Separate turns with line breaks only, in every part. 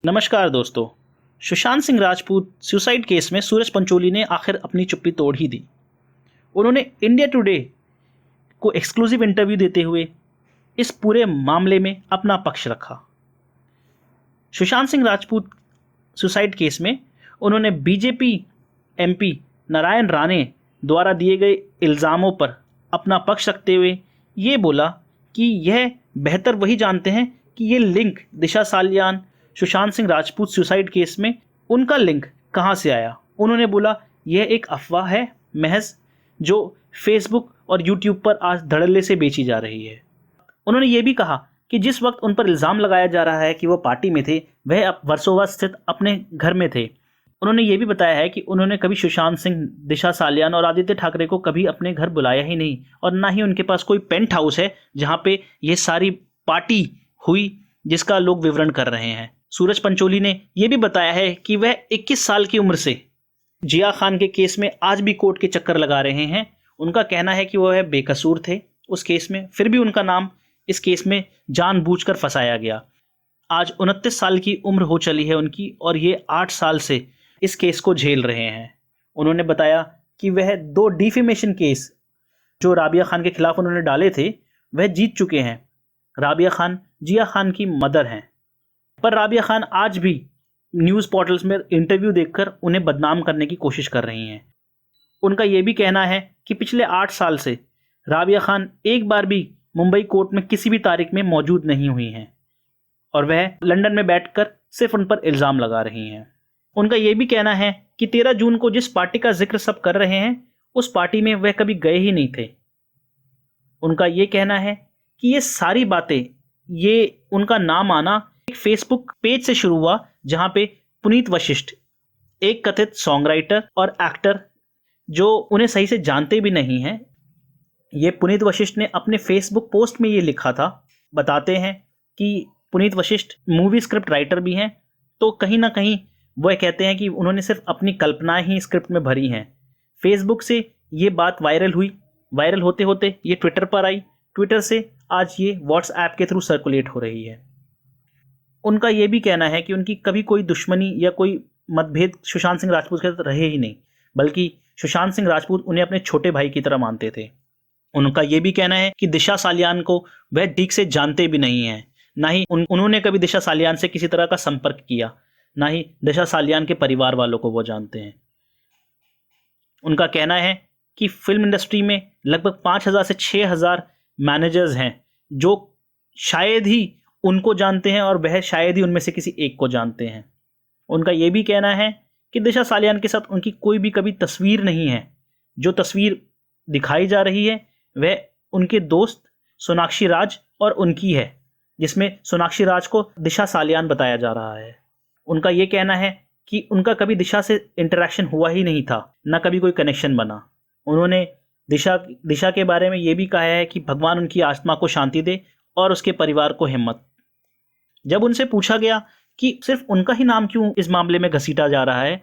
नमस्कार दोस्तों। Sushant Singh Rajput suicide case में सूरज पंचोली ने आखिर अपनी चुप्पी तोड़ ही दी। उन्होंने इंडिया टुडे को एक्सक्लूसिव इंटरव्यू देते हुए इस पूरे मामले में अपना पक्ष रखा। सुशांत सिंह राजपूत सुसाइड केस में उन्होंने बीजेपी एमपी नारायण राणे द्वारा दिए गए इल्ज़ामों पर अपना पक्ष रखते हुए ये बोला कि यह बेहतर वही जानते हैं कि ये लिंक दिशा सालियान सुशांत सिंह राजपूत सुसाइड केस में उनका लिंक कहां से आया। उन्होंने बोला यह एक अफवाह है महज, जो फेसबुक और यूट्यूब पर आज धड़ल्ले से बेची जा रही है। उन्होंने ये भी कहा कि जिस वक्त उन पर इल्ज़ाम लगाया जा रहा है कि वो पार्टी में थे, वह अब वर्सोवा स्थित अपने घर में थे। उन्होंने ये भी बताया है कि उन्होंने कभी सुशांत सिंह, दिशा सालियान और आदित्य ठाकरे को कभी अपने घर बुलाया ही नहीं, और ना ही उनके पास कोई पेंट हाउस है जहां पे ये सारी पार्टी हुई जिसका लोग विवरण कर रहे हैं। सूरज पंचोली ने यह भी बताया है कि वह 21 साल की उम्र से जिया खान के केस में आज भी कोर्ट के चक्कर लगा रहे हैं। उनका कहना है कि वह बेकसूर थे उस केस में, फिर भी उनका नाम इस केस में जानबूझकर फंसाया गया। आज 29 साल की उम्र हो चली है उनकी, और ये 8 साल से इस केस को झेल रहे हैं। उन्होंने बताया कि वह 2 डिफेमेशन केस जो राबिया खान के खिलाफ उन्होंने डाले थे वह जीत चुके हैं। राबिया खान जिया खान की मदर हैं, पर राबिया खान आज भी न्यूज़ पोर्टल्स में इंटरव्यू देकर उन्हें बदनाम करने की कोशिश कर रही हैं। उनका यह भी कहना है कि पिछले 8 साल से राबिया खान एक बार भी मुंबई कोर्ट में किसी भी तारीख में मौजूद नहीं हुई हैं, और वह लंदन में बैठकर सिर्फ उन पर इल्ज़ाम लगा रही हैं। उनका यह भी कहना है कि 13 जून को जिस पार्टी का जिक्र सब कर रहे हैं उस पार्टी में वह कभी गए ही नहीं थे। उनका यह कहना है कि ये सारी बातें, ये उनका नाम आना एक फेसबुक पेज से शुरू हुआ जहां पे पुनीत वशिष्ठ, एक कथित सॉन्ग राइटर और एक्टर जो उन्हें सही से जानते भी नहीं हैं, ये पुनीत वशिष्ठ ने अपने फेसबुक पोस्ट में ये लिखा था। बताते हैं कि Puneet Vashishtha movie script writer भी हैं, तो कहीं ना कहीं वह कहते हैं कि उन्होंने सिर्फ अपनी कल्पनाएं ही स्क्रिप्ट में भरी हैं। फेसबुक से ये बात वायरल हुई, वायरल होते होते ये ट्विटर पर आई, ट्विटर से आज ये व्हाट्सएप के थ्रू सर्कुलेट हो रही है। उनका यह भी कहना है कि उनकी कभी कोई दुश्मनी या कोई मतभेद सुशांत सिंह राजपूत के साथ रहे ही नहीं, बल्कि सुशांत सिंह राजपूत उन्हें अपने छोटे भाई की तरह मानते थे। उनका यह भी कहना है कि दिशा सालियान को वह ठीक से जानते भी नहीं हैं, ना ही उन्होंने कभी दिशा सालियान से किसी तरह का संपर्क किया, ना ही दिशा सालियान के परिवार वालों को वो जानते हैं। उनका कहना है कि फिल्म इंडस्ट्री में लगभग 5000 से 6000 मैनेजर्स हैं जो शायद ही उनको जानते हैं, और वह शायद ही उनमें से किसी एक को जानते हैं। उनका यह भी कहना है कि दिशा सालियान के साथ उनकी कोई भी कभी तस्वीर नहीं है। जो तस्वीर दिखाई जा रही है वह उनके दोस्त सोनाक्षी राज और उनकी है, जिसमें सोनाक्षी राज को दिशा सालियान बताया जा रहा है। उनका यह कहना है कि उनका कभी दिशा से इंटरेक्शन हुआ ही नहीं था, ना कभी कोई कनेक्शन बना। उन्होंने दिशा के बारे में यह भी कहा है कि भगवान उनकी आत्मा को शांति दे और उसके परिवार को हिम्मत। जब उनसे पूछा गया कि सिर्फ उनका ही नाम क्यों इस मामले में घसीटा जा रहा है,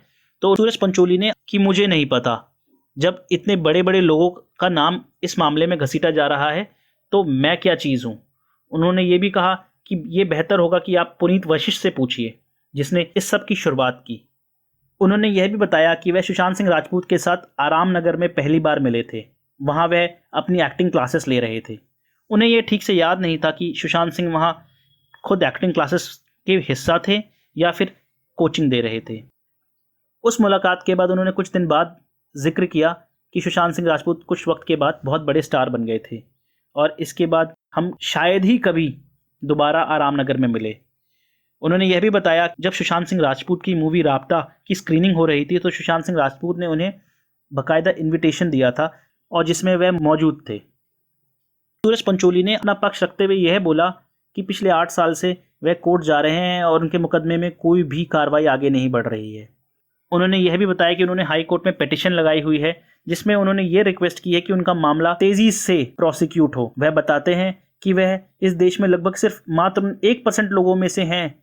तो सूरज पंचोली ने कि मुझे नहीं पता, जब इतने बड़े बड़े लोगों का नाम इस मामले में घसीटा जा रहा है तो मैं क्या चीज़ हूँ। उन्होंने ये भी कहा कि ये बेहतर होगा कि आप पुनीत वशिष्ठ से पूछिए जिसने इस सब की शुरुआत की। उन्होंने यह भी बताया कि वह सुशांत सिंह राजपूत के साथ आराम नगर में पहली बार मिले थे, वहाँ वह अपनी एक्टिंग क्लासेस ले रहे थे। उन्हें यह ठीक से याद नहीं था कि सुशांत सिंह वहाँ खुद एक्टिंग क्लासेस के हिस्सा थे या फिर कोचिंग दे रहे थे। उस मुलाकात के बाद उन्होंने कुछ दिन बाद जिक्र किया कि सुशांत सिंह राजपूत कुछ वक्त के बाद बहुत बड़े स्टार बन गए थे, और इसके बाद हम शायद ही कभी दोबारा आराम नगर में मिले। उन्होंने यह भी बताया जब सुशांत सिंह राजपूत की मूवी राब्ता की स्क्रीनिंग हो रही थी तो सुशांत सिंह राजपूत ने उन्हें बाकायदा इन्विटेशन दिया था, और जिसमें वह मौजूद थे। सूरज पंचोली ने अपना पक्ष रखते हुए यह बोला कि पिछले 8 साल से वह कोर्ट जा रहे हैं और उनके मुकदमे में कोई भी कार्रवाई आगे नहीं बढ़ रही है। उन्होंने यह भी बताया कि उन्होंने हाई कोर्ट में पिटीशन लगाई हुई है जिसमें उन्होंने ये रिक्वेस्ट की है कि उनका मामला तेजी से प्रोसिक्यूट हो। वह बताते हैं कि वह इस देश में लगभग सिर्फ मात्र 1% लोगों में से हैं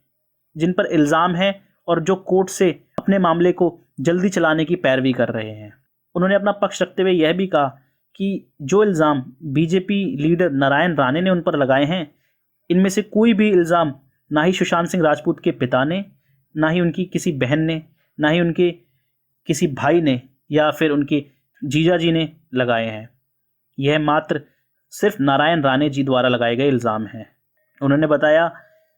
जिन पर इल्ज़ाम है और जो कोर्ट से अपने मामले को जल्दी चलाने की पैरवी कर रहे हैं। उन्होंने अपना पक्ष रखते हुए यह भी कहा कि जो इल्ज़ाम बीजेपी लीडर नारायण राणे ने उन पर लगाए हैं, इनमें से कोई भी इल्ज़ाम ना ही सुशांत सिंह राजपूत के पिता ने, ना ही उनकी किसी बहन ने, ना ही उनके किसी भाई ने या फिर उनके जीजा जी ने लगाए हैं। यह मात्र सिर्फ नारायण राणे जी द्वारा लगाए गए इल्ज़ाम हैं। उन्होंने बताया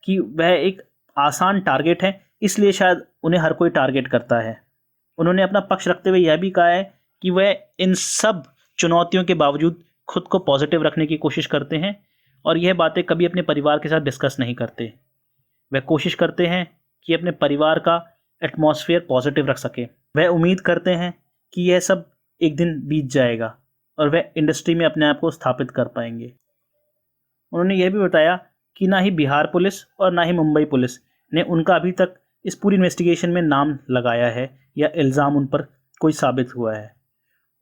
कि वह एक आसान टारगेट है, इसलिए शायद उन्हें हर कोई टारगेट करता है। उन्होंने अपना पक्ष रखते हुए यह भी कहा है कि वह इन सब चुनौतियों के बावजूद खुद को पॉजिटिव रखने की कोशिश करते हैं और यह बातें कभी अपने परिवार के साथ डिस्कस नहीं करते। वह कोशिश करते हैं कि अपने परिवार का एटमॉस्फेयर पॉजिटिव रख सके। वह उम्मीद करते हैं कि यह सब एक दिन बीत जाएगा और वह इंडस्ट्री में अपने आप को स्थापित कर पाएंगे। उन्होंने यह भी बताया कि ना ही बिहार पुलिस और ना ही मुंबई पुलिस ने उनका अभी तक इस पूरी इन्वेस्टिगेशन में नाम लगाया है या इल्ज़ाम उन पर कोई साबित हुआ है।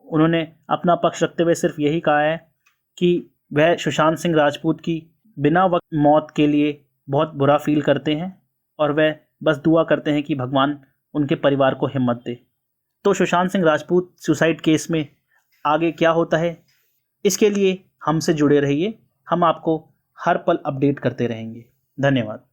उन्होंने अपना पक्ष रखते हुए सिर्फ यही कहा है कि वह सुशांत सिंह राजपूत की बिना वक्त मौत के लिए बहुत बुरा फील करते हैं और वह बस दुआ करते हैं कि भगवान उनके परिवार को हिम्मत दे। तो सुशांत सिंह राजपूत सुसाइड केस में आगे क्या होता है, इसके लिए हमसे जुड़े रहिए। हम आपको हर पल अपडेट करते रहेंगे। धन्यवाद।